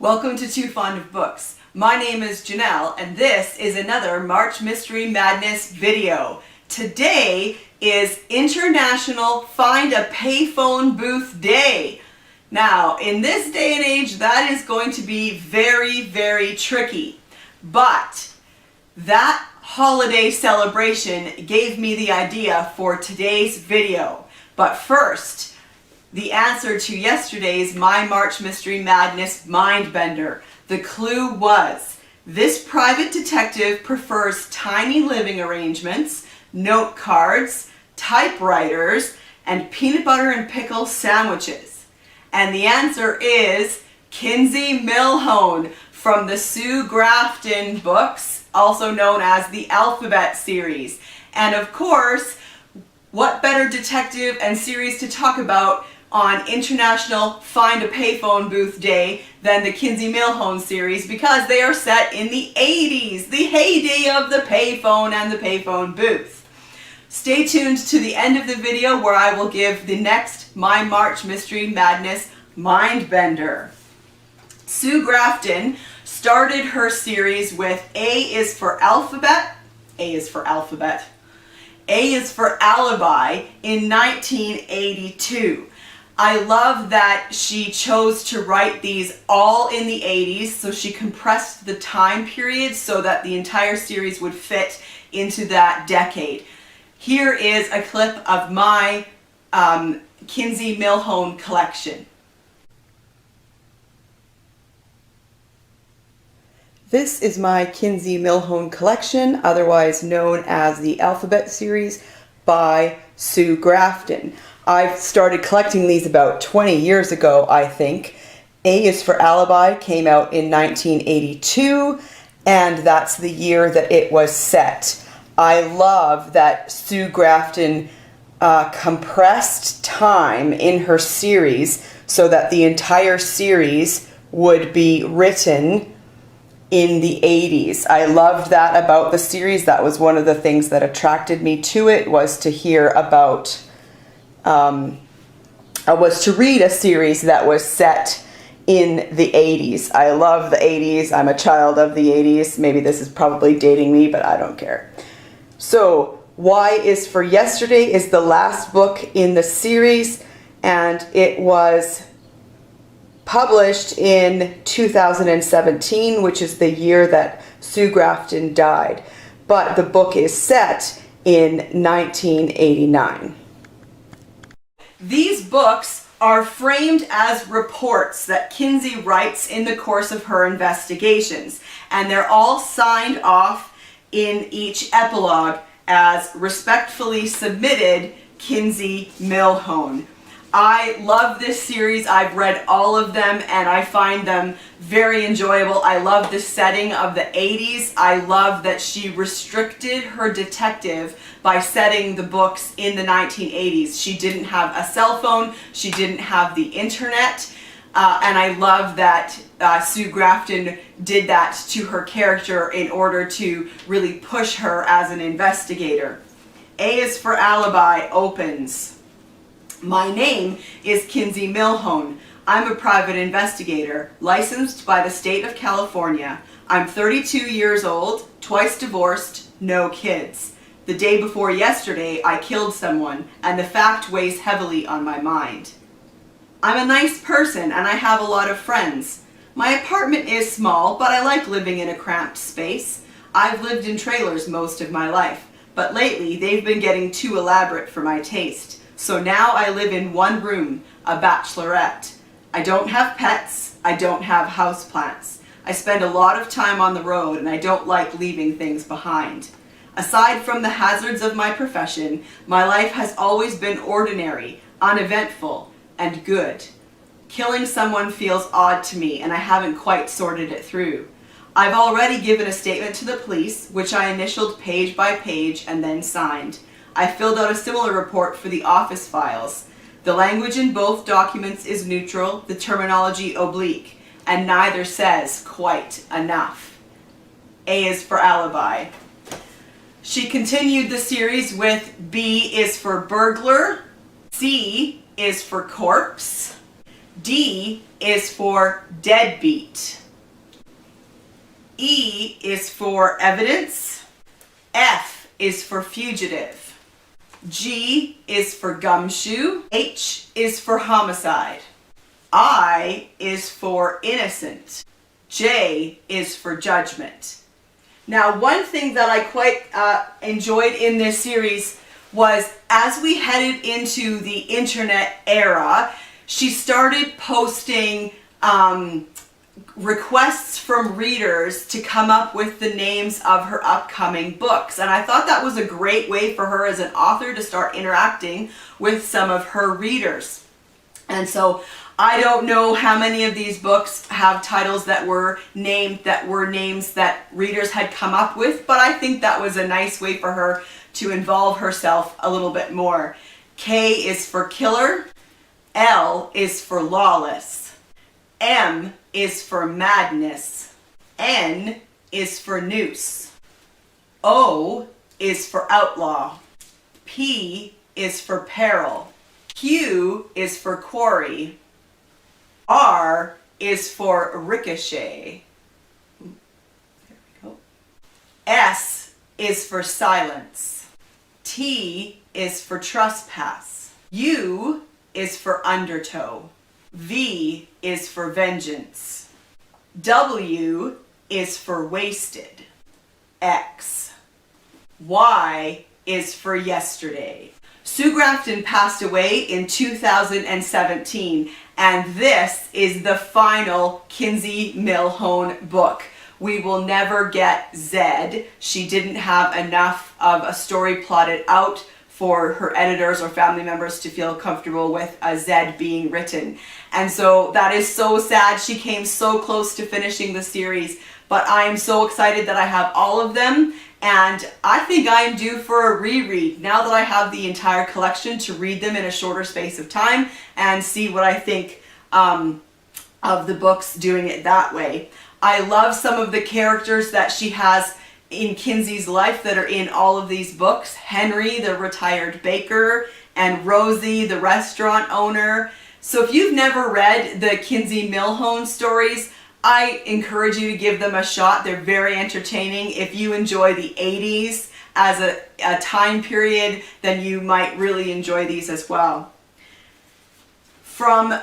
Welcome to Too Fond of Books. My name is Janelle and this is another March Mystery Madness video. Today is International Find a Payphone Booth Day. Now, in this day and age, that is going to be very, very tricky. But that holiday celebration gave me the idea for today's video. But first, the answer to yesterday's My March Mystery Madness Mindbender. The clue was, this private detective prefers tiny living arrangements, note cards, typewriters, and peanut butter and pickle sandwiches. And the answer is Kinsey Milhone from the Sue Grafton books, also known as the Alphabet series. And of course, what better detective and series to talk about on International Find a Payphone Booth Day than the Kinsey Millhone series, because they are set in the 80s, the heyday of the payphone and the payphone booth. Stay tuned to the end of the video where I will give the next My March Mystery Madness Mindbender. Sue Grafton started her series with A is for Alphabet, A is for Alphabet, A is for Alibi in 1982. I love that she chose to write these all in the 80s, so she compressed the time period so that the entire series would fit into that decade. Here is a clip of my Kinsey Millhone collection. This is my Kinsey Millhone collection, otherwise known as the Alphabet series by Sue Grafton. I've started collecting these about 20 years ago, I think. A is for Alibi came out in 1982, and that's the year that it was set. I love that Sue Grafton compressed time in her series so that the entire series would be written in the 80s. I loved that about the series. That was one of the things that attracted me to it, was to hear about was to read a series that was set in the 80s. I love the 80s. I'm a child of the 80s. Maybe this is probably dating me, but I don't care. So, Y is for Yesterday is the last book in the series, and it was published in 2017, which is the year that Sue Grafton died. But the book is set in 1989. These books are framed as reports that Kinsey writes in the course of her investigations, and they're all signed off in each epilogue as respectfully submitted, Kinsey Millhone. I love this series. I've read all of them and I find them very enjoyable. I love the setting of the 80s. I love that she restricted her detective by setting the books in the 1980s. She didn't have a cell phone. She didn't have the internet. And I love that Sue Grafton did that to her character in order to really push her as an investigator. A is for Alibi opens. My name is Kinsey Millhone. I'm a private investigator, licensed by the state of California. I'm 32 years old, twice divorced, no kids. The day before yesterday, I killed someone, and the fact weighs heavily on my mind. I'm a nice person, and I have a lot of friends. My apartment is small, but I like living in a cramped space. I've lived in trailers most of my life, but lately they've been getting too elaborate for my taste. So now I live in one room, a bachelorette. I don't have pets, I don't have houseplants. I spend a lot of time on the road and I don't like leaving things behind. Aside from the hazards of my profession, my life has always been ordinary, uneventful, and good. Killing someone feels odd to me and I haven't quite sorted it through. I've already given a statement to the police, which I initialed page by page and then signed. I filled out a similar report for the office files. The language in both documents is neutral, the terminology oblique, and neither says quite enough. A is for Alibi. She continued the series with B is for Burglar, C is for Corpse, D is for Deadbeat. E is for Evidence. F is for Fugitive. G is for Gumshoe. H is for Homicide. I is for Innocent. J is for Judgement. Now, one thing that I quite enjoyed in this series was, as we headed into the internet era, she started posting requests from readers to come up with the names of her upcoming books. And I thought that was a great way for her as an author to start interacting with some of her readers. And so I don't know how many of these books have titles that were names that readers had come up with, but I think that was a nice way for her to involve herself a little bit more. K is for Killer. L is for Lawless. M is for Madness. N is for Noose. O is for Outlaw. P is for Peril. Q is for Quarry. R is for Ricochet. There we go. S is for Silence. T is for Trespass. U is for Undertow. V is for Vengeance. W is for Wasted. X. Y is for Yesterday. Sue Grafton passed away in 2017, and this is the final Kinsey Millhone book. We will never get Zed. She didn't have enough of a story plotted out for her editors or family members to feel comfortable with a Zed being written. And so that is so sad. She came so close to finishing the series, but I am so excited that I have all of them. And I think I am due for a reread now that I have the entire collection to read them in a shorter space of time and see what I think of the books doing it that way. I love some of the characters that she has in Kinsey's life that are in all of these books. Henry, the retired baker, and Rosie, the restaurant owner. So if you've never read the Kinsey Millhone stories, I encourage you to give them a shot. They're very entertaining. If you enjoy the 80s as a time period, then you might really enjoy these as well. From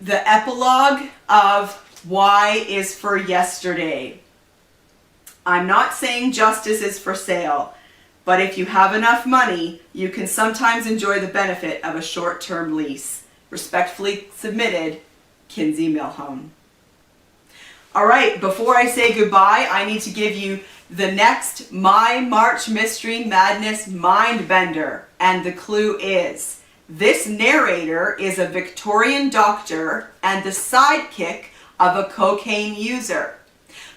the epilogue of Y is for Yesterday. I'm not saying justice is for sale, but if you have enough money, you can sometimes enjoy the benefit of a short-term lease. Respectfully submitted, Kinsey Millhone. All right, before I say goodbye, I need to give you the next My March Mystery Madness Mindbender. And the clue is, this narrator is a Victorian doctor and the sidekick of a cocaine user.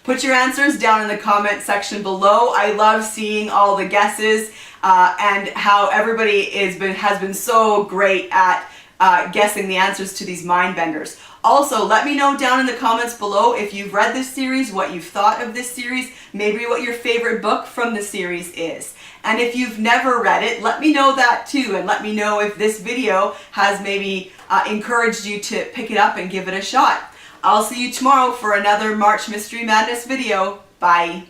Put your answers down in the comment section below. I love seeing all the guesses and how everybody has been so great at guessing the answers to these Mindbenders. Also, let me know down in the comments below if you've read this series, what you've thought of this series, maybe what your favorite book from the series is. And if you've never read it, let me know that too, and let me know if this video has maybe encouraged you to pick it up and give it a shot. I'll see you tomorrow for another March Mystery Madness video. Bye.